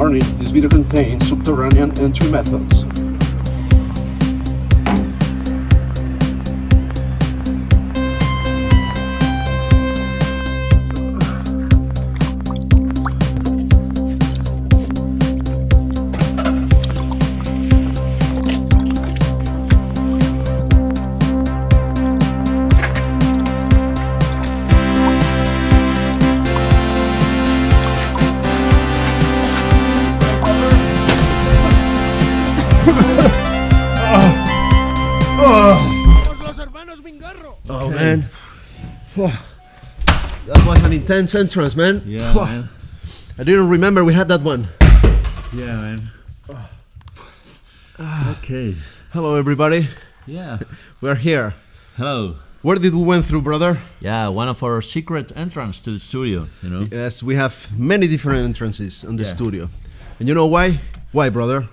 Warning, this video contains subterranean entry methods. Oh man, that was an intense entrance, man. Yeah, man. I didn't remember we had that one. Yeah, man. Okay. Hello, everybody. Yeah. We're here. Hello. Where did we went through, brother? Yeah, one of our secret entrance to the studio, you know. Yes, we have many different entrances in the studio. And you know why? Why, brother?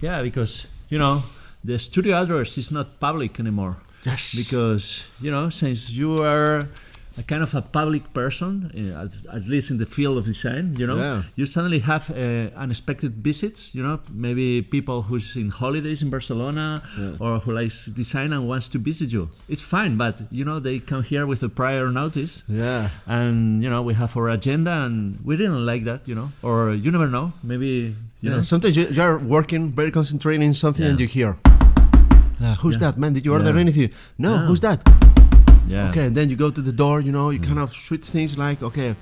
Yeah, because, you know, the studio address is not public anymore. Yes. Because, you know, since you are a kind of a public person, at least in the field of design, you know, you suddenly have unexpected visits, you know, maybe people who's in holidays in Barcelona or who likes design and wants to visit you. It's fine, but, you know, they come here with a prior notice. Yeah. And, you know, we have our agenda and we didn't like that, you know, or you never know, maybe, you know. Sometimes you're working, very concentrating in something and you hear, who's that, man? Did you order anything? No, who's that? Yeah. Okay, and then you go to the door, you know, you kind of switch things like, okay,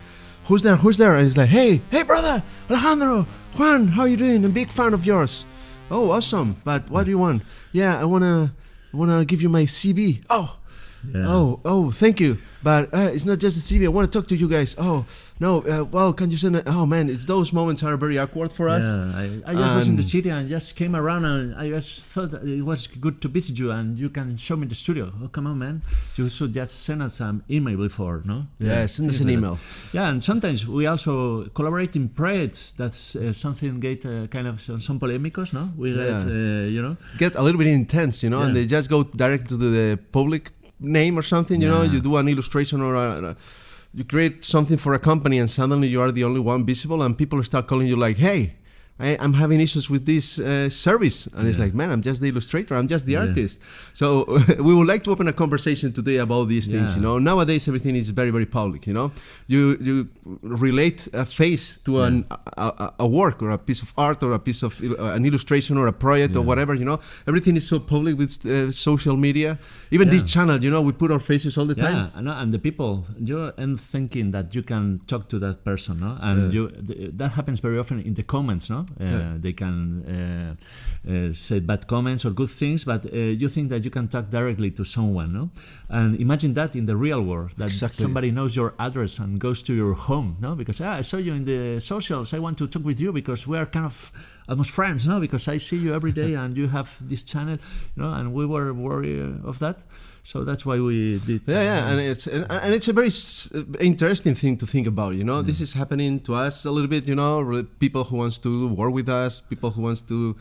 who's there? Who's there? And it's like, hey, brother, Alejandro, Juan, how you doing? I'm a big fan of yours. Oh, awesome. But what do you want? Yeah, I wanna give you my CV. Oh, thank you. But it's not just the CV. I want to talk to you guys. Oh, no, well, can you send it? Oh, man, it's those moments are very awkward for us. Yeah, I just was in the city and just came around and I just thought that it was good to visit you and you can show me the studio. Oh, come on, man. You should just send us an email before, no? Yeah, send us an email. Yeah, and sometimes we also collaborate in projects. That's something get kind of some polémicos, no? We get, you know. Get a little bit intense, you know, and they just go direct to the public name or something, you know, you do an illustration or you create something for a company and suddenly you are the only one visible and people start calling you like, hey, I'm having issues with this service. And it's like, man, I'm just the illustrator, I'm just the artist. So we would like to open a conversation today about these things, you know. Nowadays, everything is very, very public, you know. You relate a face to a work or a piece of art or a piece of an illustration or a project or whatever, you know. Everything is so public with social media. Even this channel, you know, we put our faces all the time. And the people, you're thinking that you can talk to that person, no? And that happens very often in the comments, no? They can say bad comments or good things, but you think that you can talk directly to someone, no? And imagine that in the real world, that somebody knows your address and goes to your home, no? Because I saw you in the socials, I want to talk with you because we are kind of almost friends, no? Because I see you every day and you have this channel, you know, and we were worried of that. So that's why we did. And it's a very interesting thing to think about. You know, this is happening to us a little bit. You know, people who wants to work with us, people who wants to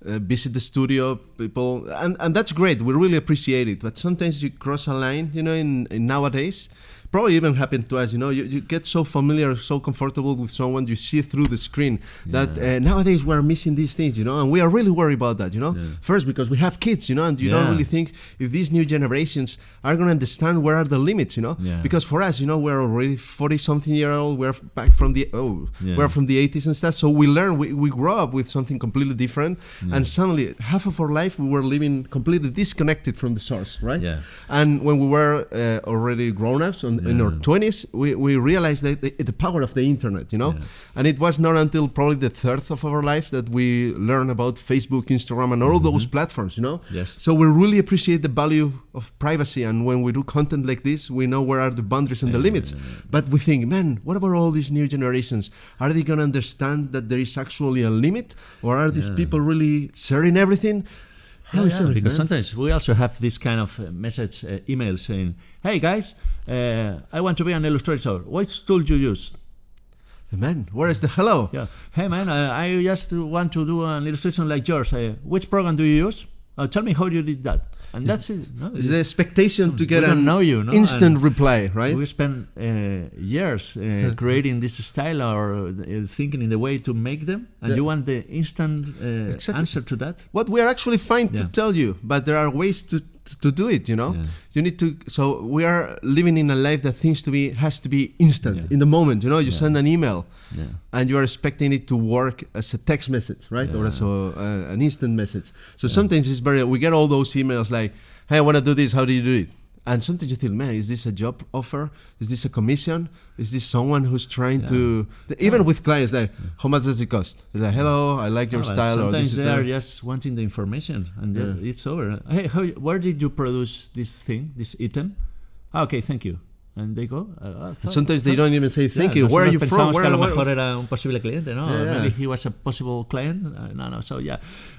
visit the studio, people, and that's great. We really appreciate it. But sometimes you cross a line. You know, in nowadays. Probably even happened to us, you know, you get so familiar, so comfortable with someone, you see through the screen that nowadays we're missing these things, you know, and we are really worried about that, you know. First, because we have kids, you know, and you don't really think if these new generations are going to understand where are the limits, you know, because for us, you know, we're already 40-something year old, we're back from the, we're from the 80s and stuff, so we learn, we grow up with something completely different, and suddenly half of our life we were living completely disconnected from the source, right? And when we were already grown-ups, in our 20s, we realized that the power of the internet, you know, and it was not until probably the third of our lives that we learned about Facebook, Instagram, and all those platforms, you know. So we really appreciate the value of privacy, and when we do content like this, we know where are the boundaries and the limits. But we think, man, what about all these new generations? Are they going to understand that there is actually a limit, or are these people really sharing everything? Because sometimes we also have this kind of message email saying, hey guys, I want to be an illustrator. What tool do you use? Man, where is the hello? Hey man, I just want to do an illustration like yours. Which program do you use? tell me how you did that, and that's it. No? It's the expectation to get we don't an know you, no? instant And reply, right? we spend years creating this style or thinking in the way to make them, and you want the instant Exactly. answer to that. What we are actually fine to Yeah. tell you, but there are ways to do it. Yeah. You need to. So we are living in a life that has to be instant, in the moment. You send an email, and you are expecting it to work as a text message, right, or as an instant message. So sometimes it's we get all those emails like, "Hey, I want to do this. How do you do it?" And sometimes you think, man, is this a job offer? Is this a commission? Is this someone who's trying to... Even with clients, like, how much does it cost? It's like, hello, I like your style. Sometimes or this they are just wanting the information, and it's over. Hey, where did you produce this thing, this item? Okay, thank you. And they go. Sometimes they don't even say thank you. Where are you from? Pensamos que a lo mejor era un posible cliente, no? Yeah. Maybe he was a possible client. No. So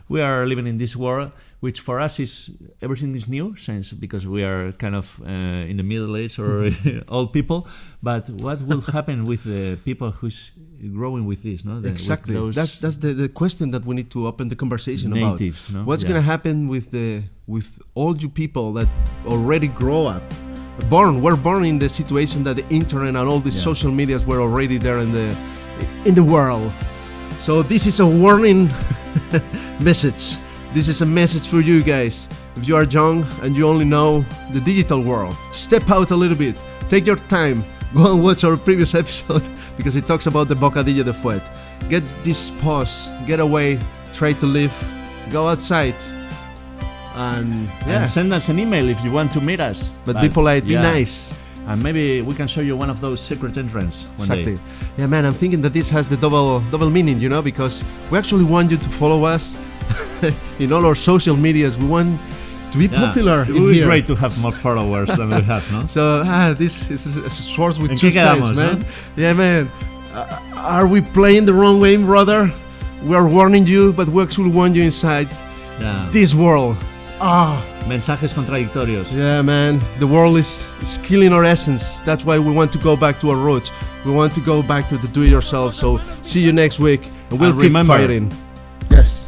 we are living in this world, which for us is everything is new, because we are kind of in the middle age or old people. But what will happen with the people who's growing with this? No, exactly. With That's the question that we need to open the conversation natives, about. No? What's going to happen with all you people that already grow up? We're born in the situation that the internet and all these social medias were already there in the world. So this is a warning message. This is a message for you guys. If you are young and you only know the digital world, step out a little bit. Take your time. Go and watch our previous episode because it talks about the bocadillo de fuet. Get this pause. Get away. Try to live. Go outside. And send us an email if you want to meet us. But be polite, be nice. And maybe we can show you one of those secret entrance one day. Yeah, man, I'm thinking that this has the double meaning, because we actually want you to follow us in all our social medias. We want to be popular. It would be great to have more followers than we have, no? So this is a sword with two sides, man. Yeah, man. Are we playing the wrong way, brother? We are warning you, but we actually want you inside this world. Mensajes contradictorios. Yeah, man. The world is killing our essence. That's why we want to go back to our roots. We want to go back to the do-it-yourself. So see you next week, and we'll keep fighting. Yes.